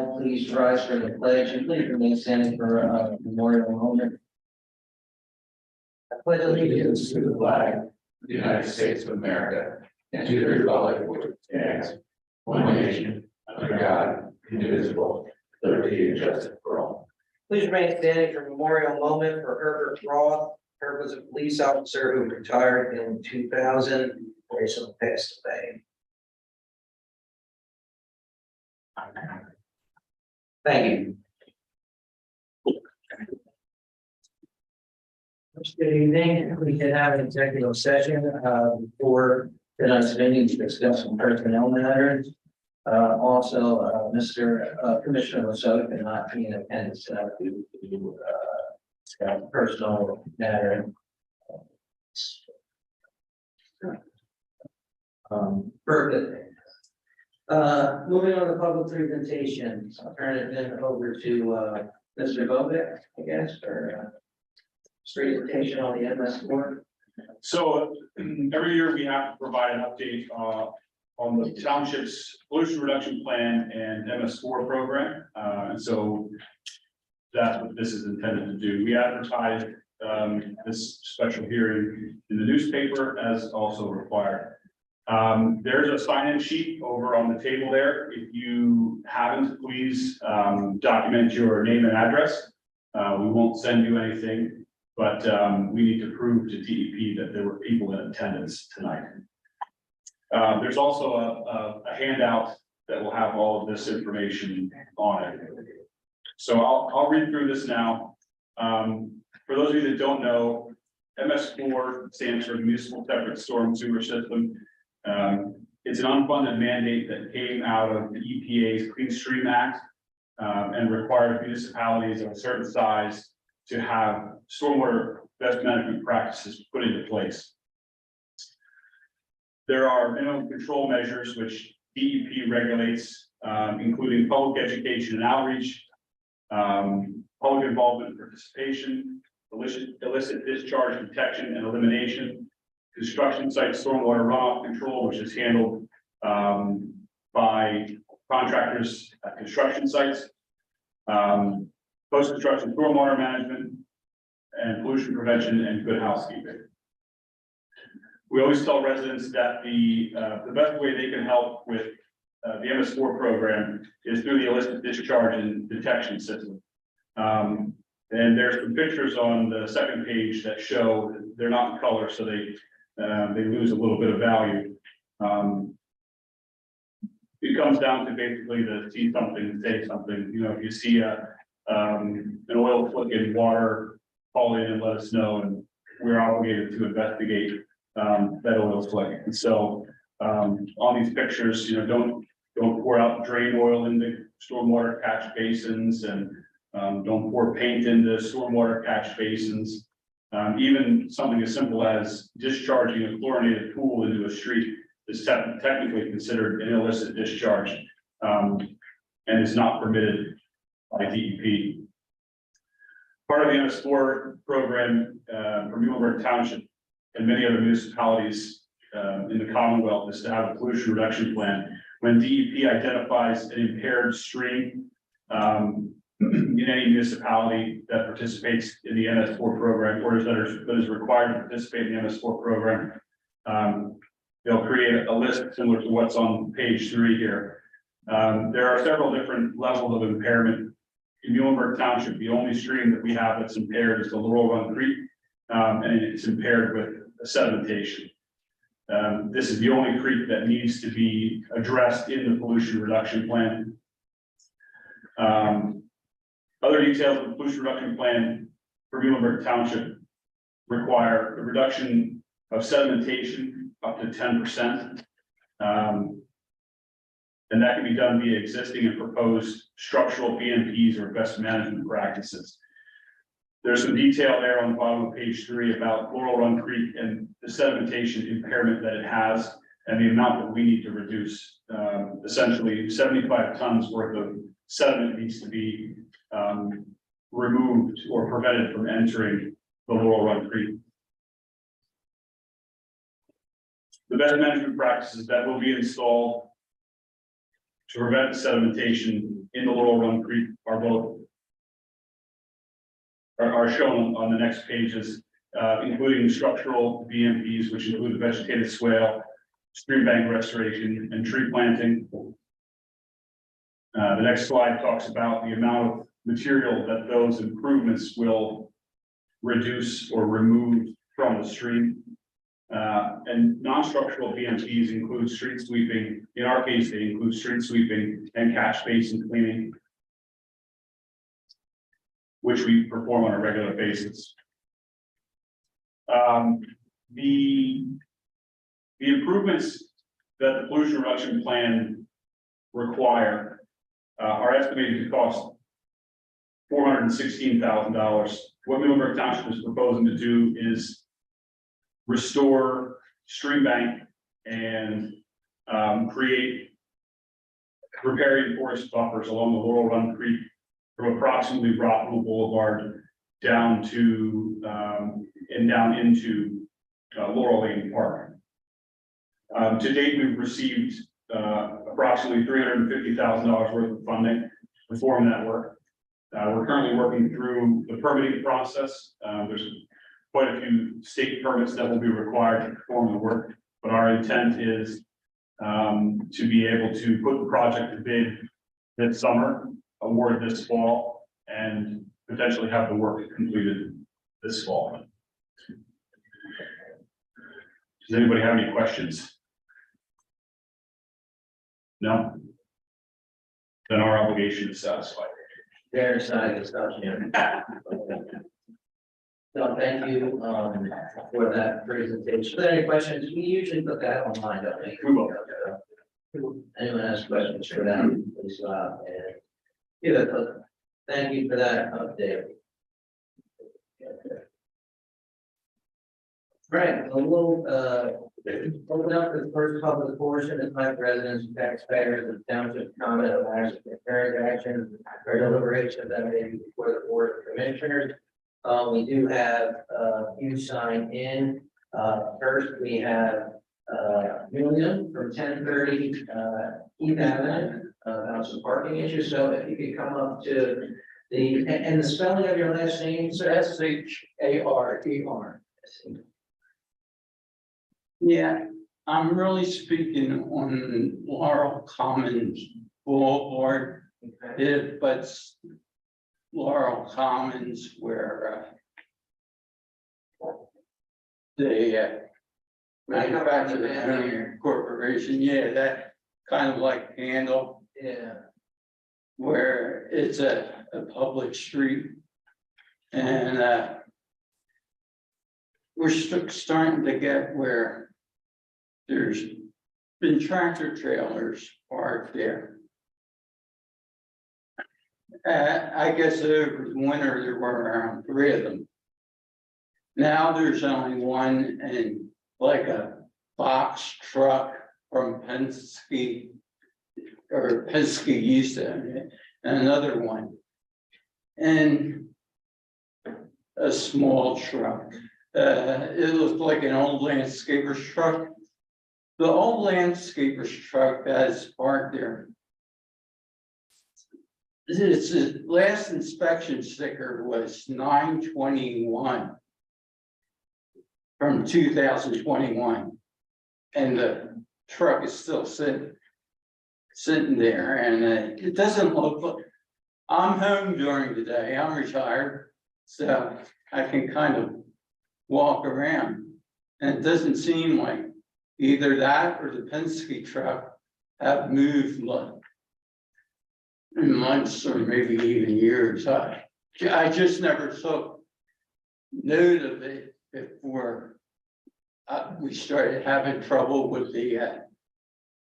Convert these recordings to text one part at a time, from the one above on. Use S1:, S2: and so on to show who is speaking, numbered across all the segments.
S1: now please rise for the pledge and please remain standing for a memorial moment. I pledge allegiance
S2: To the flag of the United States of America and to the republic for which it stands, one nation, under God, indivisible, with liberty and justice for all.
S1: Please remain standing for a memorial moment for Herbert Roth. Herb was a police officer who retired in 2000, recently passed away. Thank you. Good evening. We can have an executive session before tonight's meeting to discuss some personnel matters. Also, Mr. Commissioner Lasoda cannot be in attendance to discuss personal matter. Perfect. Moving on to public presentations, I'll turn it then over to Mr. Bovik, I guess, for presentation on the MS4.
S3: So every year we have to provide an update on the township's pollution reduction plan and MS4 program. And so that's what this is intended to do. We advertised this special hearing in the newspaper as also required. There's a sign-in sheet over on the table there. If you haven't, please document your name and address. We won't send you anything, but we need to prove to DEP that there were people in attendance tonight. There's also a handout that will have all of this information on it. So I'll read through this now. For those of you that don't know, MS4 stands for Municipal Separate Storm Sewer System. It's an unfunded mandate that came out of the EPA's Clean Stream Act and required municipalities of a certain size to have stormwater best management practices put into place. There are minimum control measures which DEP regulates, including public education and outreach, public involvement and participation, illicit discharge detection and elimination, construction site stormwater runoff control, which is handled by contractors at construction sites, post-construction stormwater management, and pollution prevention and good housekeeping. We always tell residents that the best way they can help with the MS4 program is through the illicit discharge and detection system. And there's some pictures on the second page that show they're not in color, so they lose a little bit of value. It comes down to basically to see something, say something. You know, if you see an oil slick in water, call in and let us know, and we're obligated to investigate that oil slick. And so on these pictures, you know, don't pour out drain oil into stormwater catch basins, and don't pour paint into stormwater catch basins. Even something as simple as discharging a chlorinated pool into a street is technically considered an illicit discharge and is not permitted by DEP. Part of the MS4 program for Muhlenberg Township and many other municipalities in the Commonwealth is to have a pollution reduction plan. When DEP identifies an impaired stream in any municipality that participates in the MS4 program, or that is required to participate in the MS4 program, they'll create a list similar to what's on page 3 here. There are several different levels of impairment. In Muhlenberg Township, the only stream that we have that's impaired is the Laurel Run Creek, and it's impaired with sedimentation. This is the only creek that needs to be addressed in the pollution reduction plan. Other details of the pollution reduction plan for Muhlenberg Township require a reduction of sedimentation up to 10%. And that can be done via existing and proposed structural BMPs or best management practices. There's some detail there on the bottom of page 3 about Laurel Run Creek and the sedimentation impairment that it has and the amount that we need to reduce. Essentially 75 tons worth of sediment needs to be removed or prevented from entering the Laurel Run Creek. The best management practices that will be installed to prevent sedimentation in the Laurel Run Creek are both are shown on the next pages, including structural BMPs, which include the vegetated swale, stream bank restoration, and tree planting. The next slide talks about the amount of material that those improvements will reduce or remove from the stream. And non-structural BMPs include street sweeping. In our case, they include street sweeping and catch basin cleaning, which we perform on a regular basis. The improvements that the pollution reduction plan require are estimated to cost $416,000. What Muhlenberg Township is proposing to do is restore stream bank and create riparian forest buffers along the Laurel Run Creek from approximately Rockville Boulevard down to and down into Laurel Lane Park. To date, we've received approximately $350,000 worth of funding to perform that work. We're currently working through the permitting process. There's quite a few state permits that will be required to perform the work, but our intent is to be able to put the project to bid this summer, award this fall, and potentially have the work completed this fall. Does anybody have any questions? No? Then our obligation is satisfied.
S1: Fair side discussion. So thank you for that presentation. Are there any questions? We usually put that online, don't we?
S3: We will.
S1: Anyone has questions for them, please and give it a thank you for that update. Right, we'll open up the first public portion of my residents, taxpayers, and township comment on matters of concern action or deliberation that may be before the board of commissioners. We do have a few sign in. First, we have Julian from 1030 East Avenue about some parking issues. So if you could come up to the and the spelling of your last name, sir.
S4: Sharer. Yeah, I'm really speaking on Laurel Commons Boulevard. It butts Laurel Commons where the manufacturing corporation, yeah, that kind of like handle.
S1: Yeah.
S4: Where it's a public street. And we're starting to get where there's been tractor trailers parked there. I guess over the winter there were around 3 of them. Now there's only one, and like a box truck from Penske, or Penske used to, and another one, and a small truck. It looked like an old landscaper's truck. The old landscaper's truck that's parked there. Its last inspection sticker was 9/21 from 2021, and the truck is still sitting there, and it doesn't look like. I'm home during the day. I'm retired, so I can kind of walk around, and it doesn't seem like either that or the Penske truck have moved in months or maybe even years. I just never took note of it before we started having trouble with the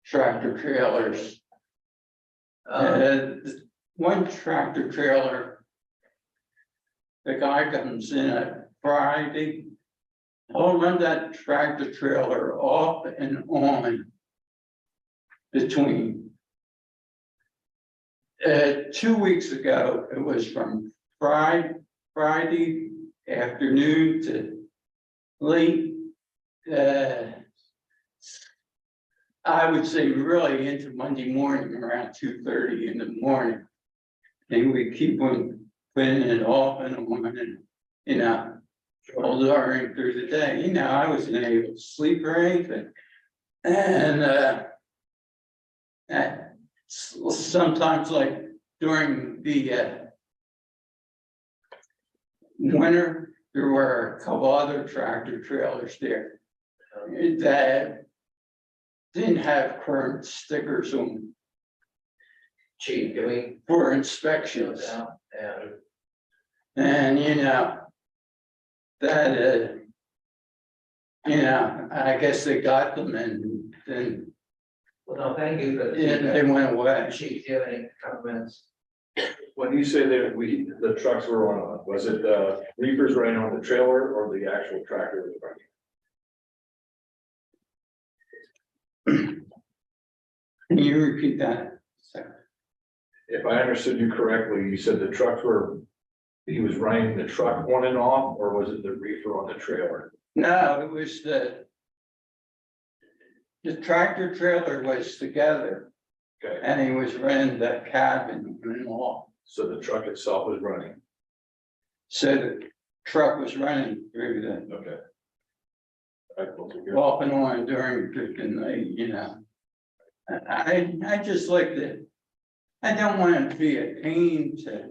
S4: tractor trailers. One tractor trailer, the guy comes in at Friday. I'll run that tractor trailer off and on between. 2 weeks ago, it was from Friday afternoon to late, I would say really into Monday morning around 2:30 in the morning. and we keep on putting it off and on and, you know, all during through the day, you know, I wasn't able to sleep or anything. And, sometimes like during the, winter, there were a couple other tractor trailers there that didn't have current stickers on
S1: Chief, can we
S4: for
S1: fill
S4: inspections.
S1: this out? And
S4: And you know, that, you know, I guess they got them and then
S1: well, no, thank you for the
S4: they
S1: feedback.
S4: went away.
S1: Chief, do you have any comments?
S2: When you say that the trucks were on, was it reapers running on the trailer or the actual tractor was running?
S4: Can you repeat that?
S2: If I understood you correctly, you said the trucks were, he was running the truck on and off, or was it the reefer on the trailer?
S4: No, it was the tractor trailer was together
S2: Okay,
S4: and he was running the cabin and all.
S2: so the truck itself was running.
S4: So the truck was running through the
S2: Okay. I totally get it.
S4: off and on during the night, you know. I just like to, I don't want it to be a pain to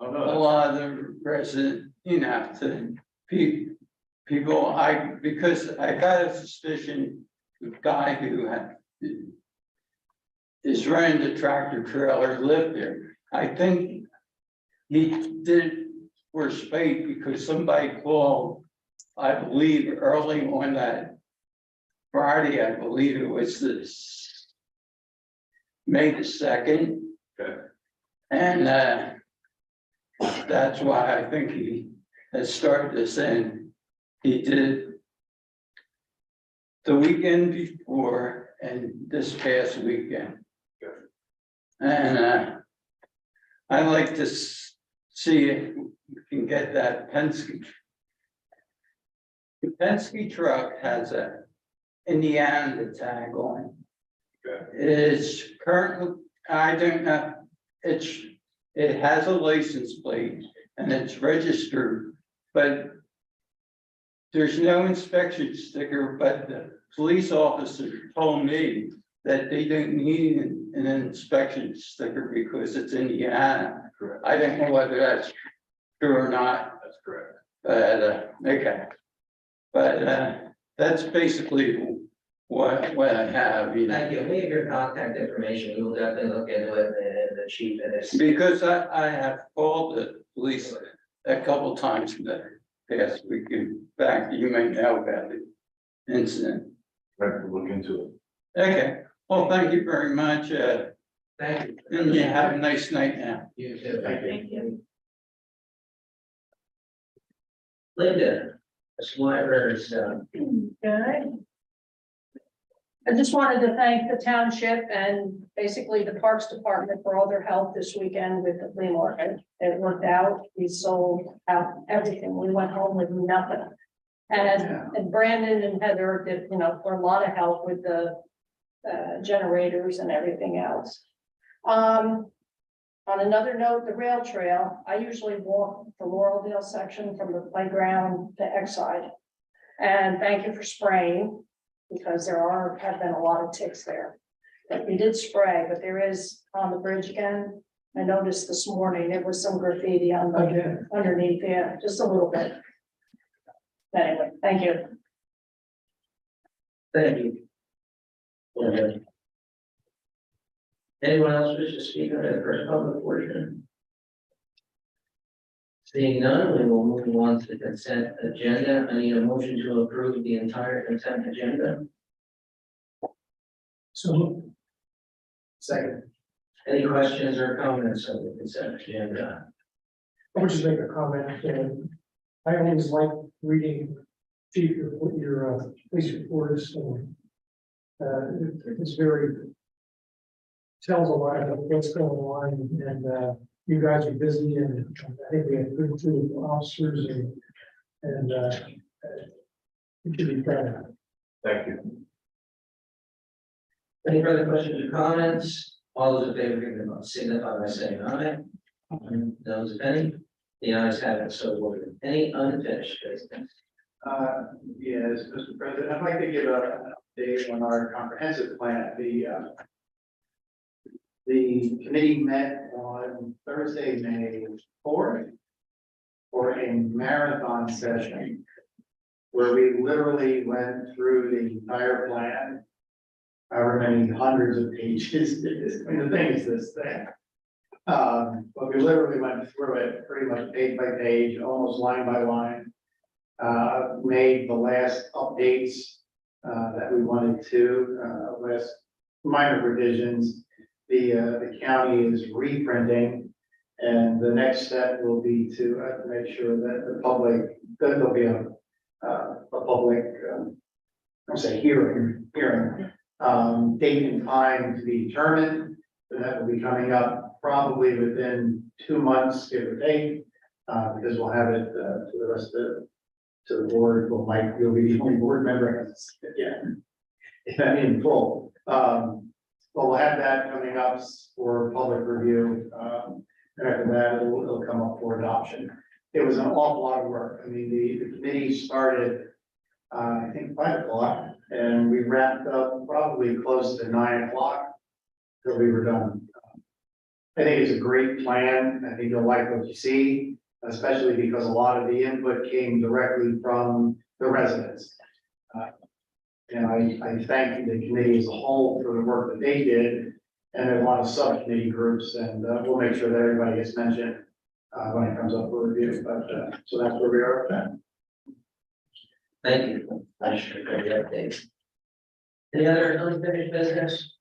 S2: Oh,
S4: a
S2: no,
S4: lot of the resident, you know, to people, because I got a suspicion, the guy who is running the tractor trailer lived there. I think he did it for spite because somebody called, I believe, early on that Friday, I believe it was this May the 2nd.
S2: Okay.
S4: And that's why I think he has started this, and he did the weekend before and this past weekend.
S2: Okay.
S4: And I like to see if we can get that Penske. The Penske truck has a Indiana tag on.
S2: Okay.
S4: It's currently, I don't know, it has a license plate and it's registered, but there's no inspection sticker, but the police officer told me that they don't need an inspection sticker because it's Indiana.
S2: correct.
S4: I don't know whether that's true or not,
S2: That's correct.
S4: but, okay. But, that's basically what I have, you know.
S1: Thank you. We have your contact information. We will definitely look into it and the chief and his.
S4: Because I have called the police a couple times in the past week. In fact, you may know about the incident.
S2: I have to look into it.
S4: Okay, well, thank you very much.
S1: Thank you.
S4: And you have a nice night now.
S1: You too. Thank you. Linda, Ms. Wyver's,
S5: Good. I just wanted to thank the township and basically the Parks Department for all their help this weekend with the flea market. It worked out. We sold out everything. We went home with nothing. And Brandon and Heather did, you know, for a lot of help with the generators and everything else. On another note, the rail trail, I usually walk the Laureldale section from the playground to Exide. And thank you for spraying, because have been a lot of ticks there. But we did spray, but there is on the bridge again. I noticed this morning, there was some graffiti on the underneath there, just a little bit. Anyway, thank you.
S1: thank you. Linda. Anyone else wish to speak on the first public portion? Seeing none, we will move on to the consent agenda. I need a motion to approve the entire consent agenda.
S6: So,
S1: Second. Any questions or comments on the consent agenda?
S6: I would just make a comment. I always like reading chief your police reports. It's very, tells a lot about what's going on, and you guys are busy, and I think we have good two officers, and it should be proud of.
S2: Thank you.
S1: Any further questions or comments? All those in favor, signify by saying aye. Those if any, the ayes have it, so ordered. Any unfinished business?
S2: Yes, Mr. President, I'd like to give an update on our comprehensive plan. The committee met on Thursday, May 4th for a marathon session where we literally went through the entire plan. However many hundreds of pages, I mean, the thing is this thing. But we literally went through it pretty much page by page, almost line by line. Made the last updates that we wanted to, last minor revisions. The county is reprinting, and the next step will be to make sure that the public, that there'll be a public, I'll say hearing, date and time to be determined. And that will be coming up probably within 2 months, give or take, because we'll have it to the rest of to the board. Well, Mike, you'll be the only board member. Yeah, in full. But we'll have that coming up for public review. And after that, it'll come up for adoption. It was an awful lot of work. I mean, the committee started, I think 5 o'clock, and we wrapped up probably close to 9 o'clock till we were done. I think it's a great plan. I think you'll like what you see, especially because a lot of the input came directly from the residents. And I thank the committee as a whole for the work that they did, and a lot of subcommittee groups, and we'll make sure that everybody gets mentioned when it comes up for review. But so that's where we are with that.
S1: Thank you. I should go the update. Any other unfinished business?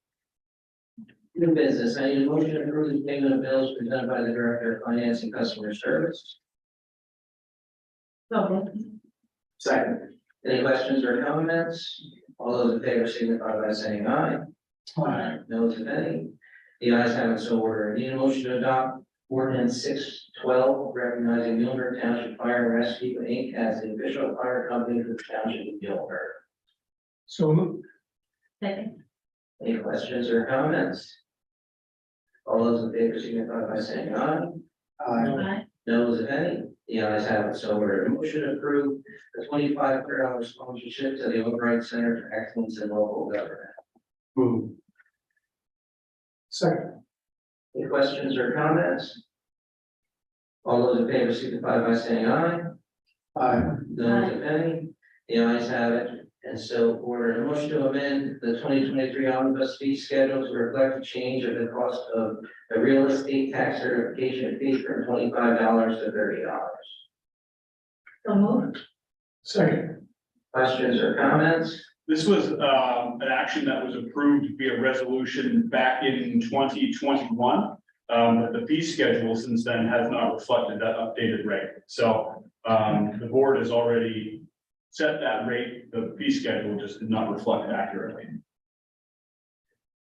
S1: New business, I need a motion to approve the payment of bills presented by the Director of Finance and Customer Service.
S2: Second.
S1: Any questions or comments? All those in favor signify by saying aye. Aye. Those if any, the ayes have it, so ordered. Need a motion to adopt ordinance 612, recognizing Muhlenberg Township Fire and Rescue Inc. as the official fire company for the township of Muhlenberg.
S6: So moved.
S5: Second.
S1: Any questions or comments? All those in favor signify by saying aye.
S5: Aye.
S1: Those if any, the ayes have it, so ordered. A motion to approve the $2,500 sponsorship to the Albright Center for Excellence in Local Government.
S2: Move.
S6: Second.
S1: Any questions or comments? All those in favor signify by saying aye.
S2: Aye.
S1: Those if any, the ayes have it, and so ordered. A motion to amend the 2023 omnibus fee schedule to reflect the change of the cost of the real estate tax certification fee from $25 to $30.
S5: So moved.
S6: Second.
S1: Questions or comments?
S3: This was an action that was approved via resolution back in 2021. But the fee schedule since then has not reflected that updated rate. So the board has already set that rate. The fee schedule just did not reflect accurately.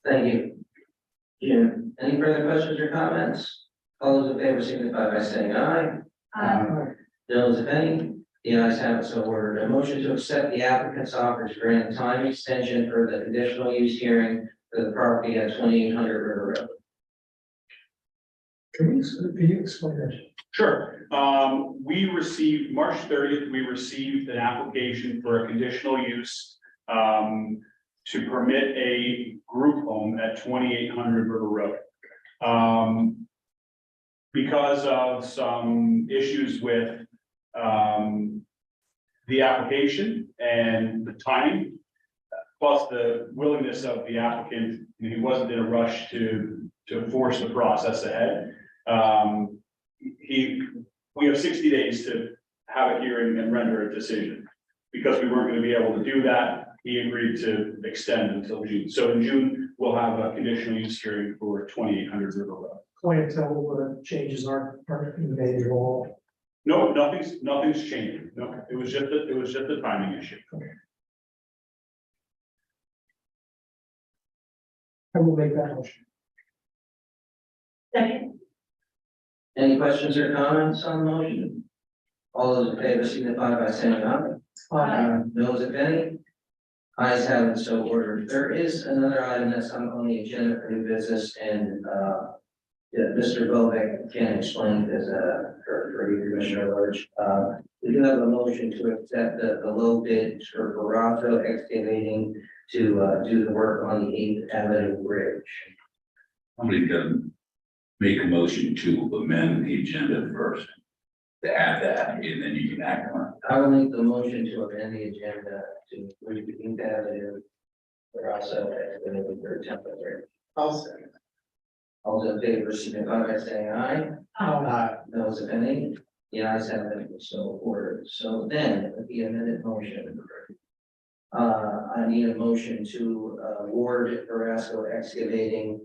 S1: Thank you. Jim, any further questions or comments? All those in favor signify by saying aye. Those if any, the ayes have it, so ordered. A motion to accept the applicant's offer to grant time extension for the conditional use hearing for the property at 2800 River Road.
S6: Can you explain that?
S3: Sure. We received March 30th, we received an application for a conditional use to permit a group home at 2800 River Road. Because of some issues with the application and the timing, plus the willingness of the applicant, he wasn't in a rush to force the process ahead. We have 60 days to have a hearing and render a decision. Because we weren't going to be able to do that, he agreed to extend until June. So in June, we'll have a conditional use hearing for 2800 River Road.
S6: Clientele changes aren't made at all.
S3: No, nothing's changed. No, it was just a timing issue.
S6: I will make that motion.
S5: Second.
S1: Any questions or comments on the motion? All those in favor signify by saying aye. Those if any, ayes have it, so ordered. There is another item that's on the agenda for new business, and Yeah, Mr. Bovek can explain this, for you, Commissioner Lodge. We do have a motion to accept the low bid for Barato Excavating to, do the work on the 8th Avenue Bridge.
S7: Somebody can make a motion to amend the agenda first. To add that, and then you can act on it.
S1: I will make the motion to amend the agenda to include the 8th Avenue. Barato Excavating for temporary.
S2: I'll second.
S1: All those in favor, signify by saying aye. Those if any, the ayes have it, so ordered. So then, with the amended motion. I need a motion to award Verasco Excavating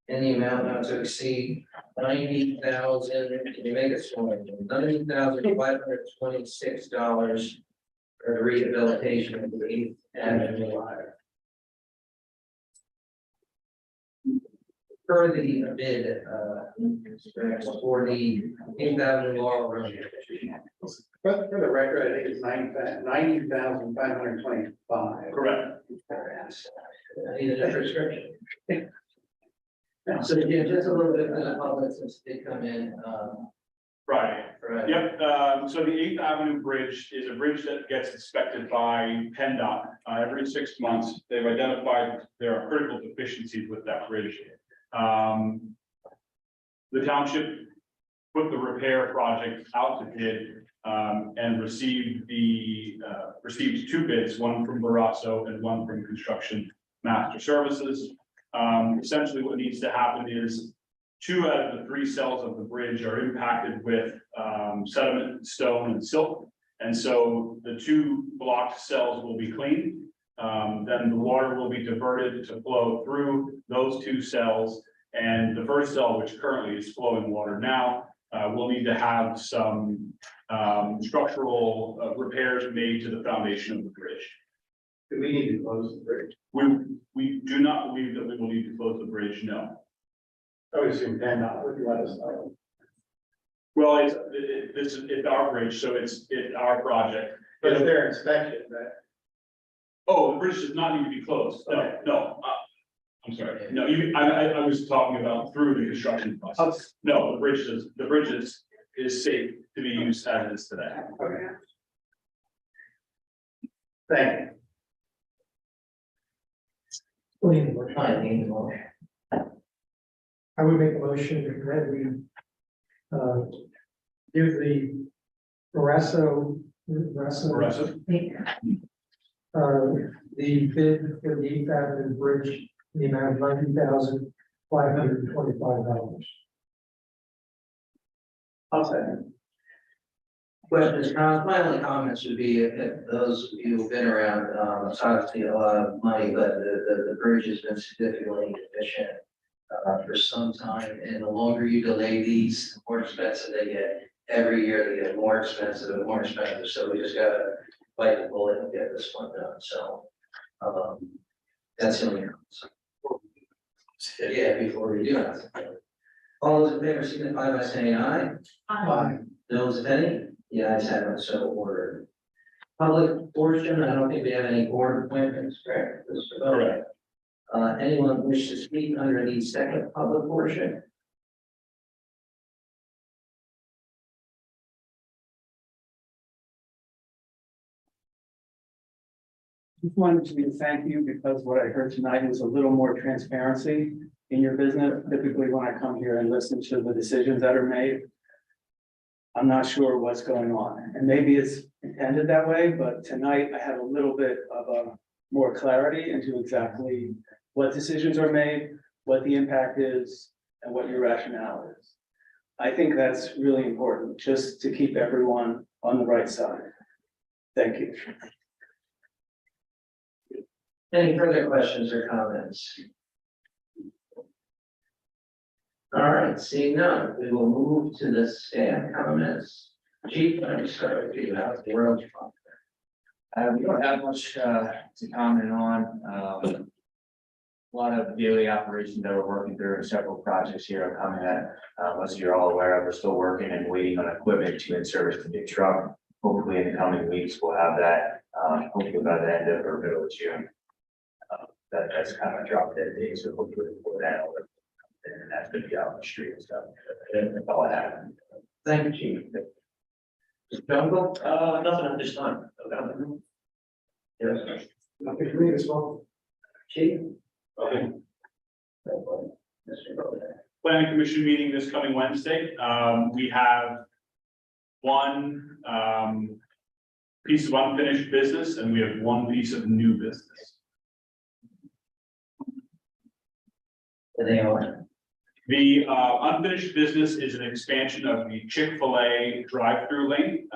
S1: in the amount not to exceed 90,000, can you make it smaller? $90,526 for the rehabilitation of the 8th Avenue ladder. Per the bid, for the 8th Avenue Laurel Road.
S2: But for the record, I think it's 90,525.
S3: Correct.
S1: I need a prescription. So, yeah, just a little bit for the public since they come in,
S3: Right.
S1: right.
S3: Yep, so the 8th Avenue Bridge is a bridge that gets inspected by PennDOT every 6 months. They've identified there are critical deficiencies with that bridge. The township put the repair project out to bid and received 2 bids, one from Barasso and one from Construction Master Services. Essentially what needs to happen is 2 out of the 3 cells of the bridge are impacted with sediment, stone, and silt. And so the 2 blocked cells will be cleaned. Then the water will be diverted to flow through those 2 cells. And the first cell, which currently is flowing water now, will need to have some structural repairs made to the foundation of the bridge.
S2: Do we need to close the bridge?
S3: We do not believe that we will need to close the bridge, no.
S2: I would assume PennDOT would let us know.
S3: Well, it's our bridge, so it's our project.
S2: But if their inspection, that,
S3: Oh, the bridge does not need to be closed.
S2: Okay.
S3: No, I'm sorry. No, I was talking about through the construction process. No, the bridge is safe to be used as it is today.
S2: okay. Thank you.
S1: I need a motion.
S6: I would make a motion that we give the Barasso, the bid for the 8th Avenue Bridge in the amount of $90,525.
S2: I'll second.
S1: Questions, comments? My only comments would be if those of you who've been around, it's obviously a lot of money, but the bridge has been significantly deficient for some time, and the longer you delay these, the more expensive they get. Every year they get more expensive and more expensive, so we just gotta bite the bullet and get this one done, so. That's the only. Yeah, before we do it. All those in favor signify by saying aye.
S2: Aye.
S1: Those if any, the ayes have it, so ordered. Public portion, I don't think we have any board appointments, correct? Mr. Bowman?
S3: Correct.
S1: Anyone wish to speak under the second public portion?
S8: Just wanted to thank you because what I heard tonight was a little more transparency in your business. Typically, when I come here and listen to the decisions that are made, I'm not sure what's going on, and maybe it's intended that way, but tonight I had a little bit of a more clarity into exactly what decisions are made, what the impact is, and what your rationale is. I think that's really important, just to keep everyone on the right side. Thank you.
S1: Any further questions or comments? All right, seeing none, we will move to the staff comments. Chief, let me start with you. How's the road?
S9: We don't have much to comment on. A lot of daily operations that we're working through, and several projects here are coming that most of you are all aware of. We're still working and waiting on equipment to in-service the new truck. Hopefully in the coming weeks, we'll have that, hopefully by the end of or middle of June. That's kind of a drop dead date, so hopefully before that, And that's gonna be out on the street and stuff. And that's all I have.
S1: Thank you, Chief. Mr. Jungle?
S9: Nothing at this time.
S1: Yes.
S6: Nothing for me as well.
S1: Chief?
S3: Okay.
S1: Mr. Rhodes.
S3: Planning Commission meeting this coming Wednesday. We have one, piece of unfinished business and we have one piece of new business.
S1: They are.
S3: The unfinished business is an expansion of the Chick-fil-A drive-through lane.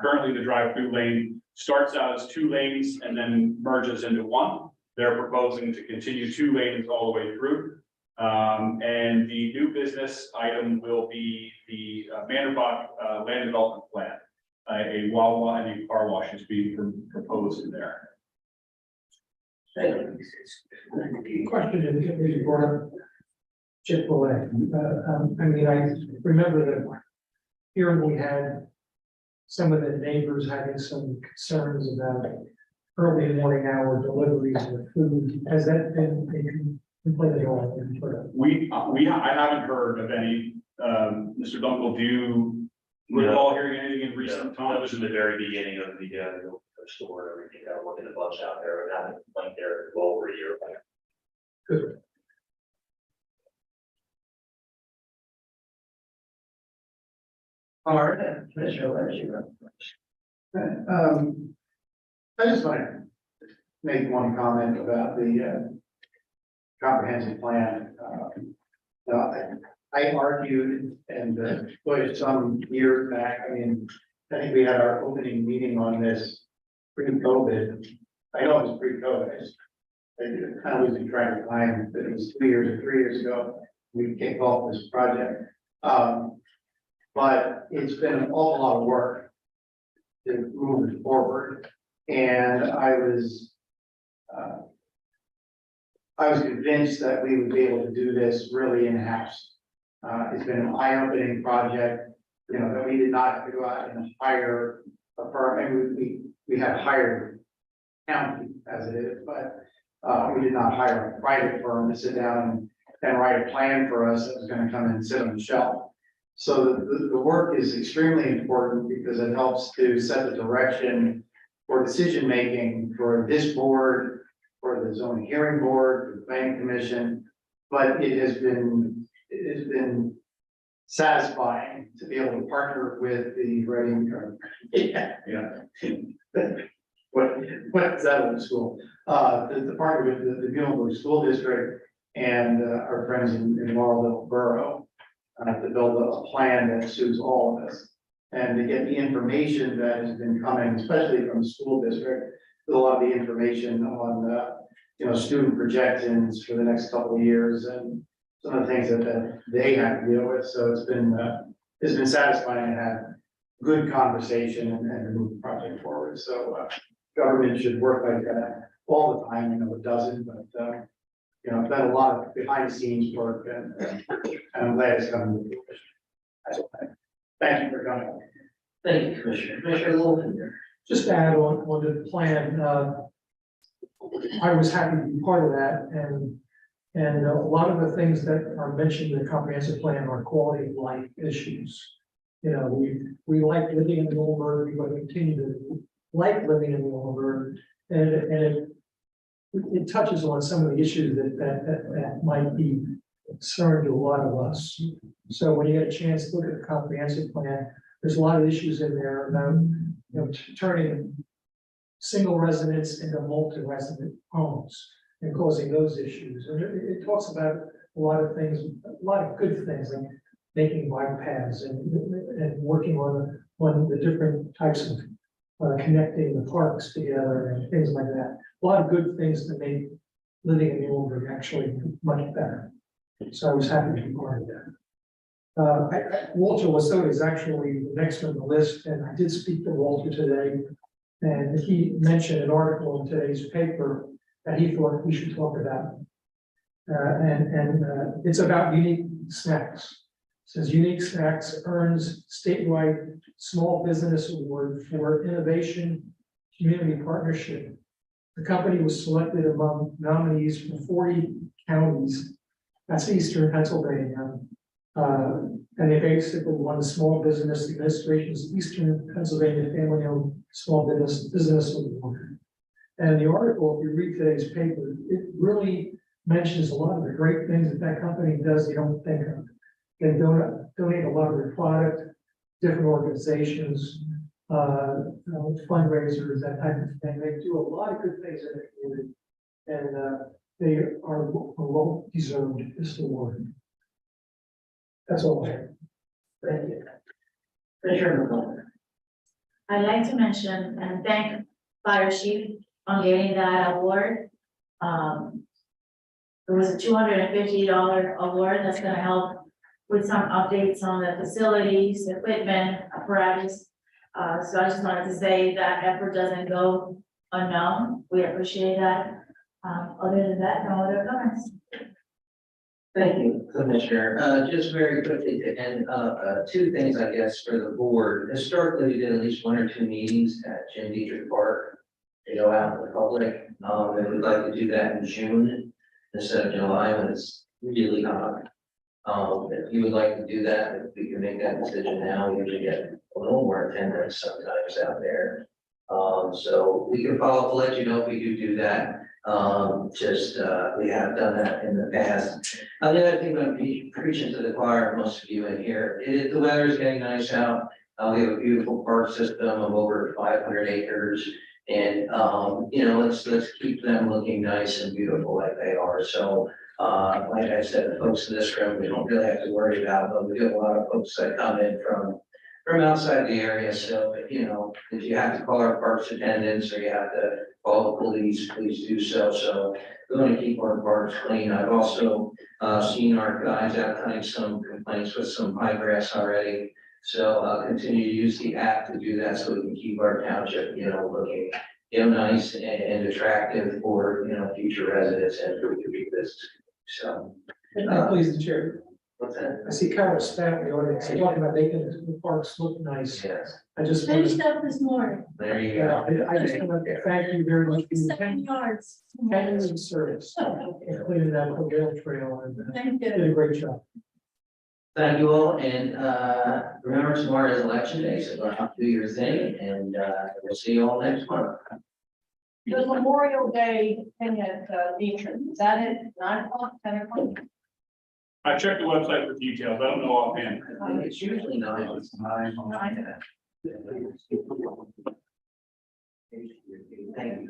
S3: Currently, the drive-through lane starts out as 2 lanes and then merges into 1. They're proposing to continue 2 lanes all the way through. And the new business item will be the Manderbach land development plan. A Wawa and a car wash is being proposed in there.
S6: Question is, you brought up Chick-fil-A. I mean, I remember that here we had some of the neighbors having some concerns about early morning hour deliveries of food. Has that been completed all?
S3: I haven't heard of any, Mr. Dunkel, do you recall hearing anything in recent
S9: That
S3: times?
S9: was in the very beginning of the store, everything, looking at a bunch out there, and having like there for over a year.
S1: All right, Commissioner Lynch, you're up.
S2: I just want to make one comment about the comprehensive plan. I argued and pushed some years back. I mean, I think we had our opening meeting on this pre-COVID. I know it was pre-COVID. I kind of losing track of time, but it was 2 years or 3 years ago. We kicked off this project. But it's been an awful lot of work to move it forward. And I was convinced that we would be able to do this really in-house. It's been an eye-opening project, you know, that we did not have to go out and hire a firm, and we have hired county as it is, but we did not hire a private firm to sit down and write a plan for us that was gonna come and sit on the shelf. So the work is extremely important because it helps to set the direction for decision-making for this board, for the zoning hearing board, for the planning commission. But it has been satisfying to be able to partner with the Reading. What's that in school? The partner with the Muhlenberg School District and our friends in Laurel Borough. To build a plan that suits all of us. And to get the information that has been coming, especially from the school district, with a lot of the information on, student projections for the next couple of years and some of the things that they have to deal with. So it's been satisfying to have good conversation and to move the project forward. So government should work like that all the time. It doesn't, but I've done a lot of behind the scenes work and I'm glad it's coming to fruition. Thank you for coming.
S1: Thank you, Commissioner. Commissioner Littlefinger.
S6: Just to add on to the plan, I was happy to be part of that, and a lot of the things that are mentioned in the comprehensive plan are quality of life issues. You know, we like living in Muhlenberg, we want to continue to like living in Muhlenberg, and it touches on some of the issues that might be concerned to a lot of us. So when you get a chance to look at the comprehensive plan, there's a lot of issues in there about, turning single residents into multi-resident homes and causing those issues. And it talks about a lot of things, a lot of good things like making bike paths and working on the different types of connecting the parks together and things like that. A lot of good things that make living in Muhlenberg actually much better. So I was happy to be part of that. Walter Lasoda is actually the next on the list, and I did speak to Walter today. And he mentioned an article in today's paper that he thought we should talk about. It's about unique snacks. It says Unique Snacks earns statewide small business award for innovation community partnership. The company was selected among nominees from 40 counties That's Eastern Pennsylvania. And they basically won the Small Business Administration's Eastern Pennsylvania Family Owned Small Business Award. And the article, if you read today's paper, it really mentions a lot of the great things that that company does you don't think of. They donate a lot of their product, different organizations, fundraisers, that type of thing. They do a lot of good things in the community. And they are well deserved this award. That's all I have.
S1: Thank you. Commissioner McCollum.
S10: I'd like to mention and thank Fire Chief on getting that award. It was a $250 award that's gonna help with some updates on the facilities, equipment, apparatus. So I just wanted to say that effort doesn't go unknown. We appreciate that. Other than that, no other comments.
S1: Thank you, Commissioner. Just very quickly to end up, two things, I guess, for the board. Historically, we did at least 1 or 2 meetings at Jim Dietrich Park to go out to the public. And we'd like to do that in June instead of July when it's really hot. If you would like to do that, if we can make that decision now, we usually get a little more attendance sometimes out there. So we can follow up, let you know if we do that. We have done that in the past. The other thing I'm preaching to the choir, most of you in here, the weather is getting nice out. We have a beautiful park system of over 500 acres. And, let's keep them looking nice and beautiful like they are. So, like I said, the folks in this room, we don't really have to worry about, but we do have a lot of folks that come in from outside the area. So, if you have to call our parks attendants or you have to call the police, please do so. So we want to keep our parks clean. I've also seen our guys out cutting some complaints with some high grass already. So continue to use the app to do that so we can keep our township, looking, nice and attractive for, future residents and for future business. So.
S6: Please, the chair.
S1: What's that?
S6: I see Carol Spat in the audience, talking about making the parks look nice.
S1: Yes,
S6: I just want
S10: Finished
S6: to,
S10: up this morning,
S1: there you go.
S6: I just want to thank you very much for your
S10: 7 yards.
S6: 10 years of service, and cleaning that whole rail trail, and
S10: Thank you.
S6: did a great job.
S1: Thank you all, and remember tomorrow is election day, so go out, do your thing, and we'll see you all next month.
S5: The Memorial Day thing at Dietrich, is that it? 9 o'clock, 10 o'clock?
S3: I checked the website for details. I don't know offhand.
S1: I think it's usually 9. Thank you.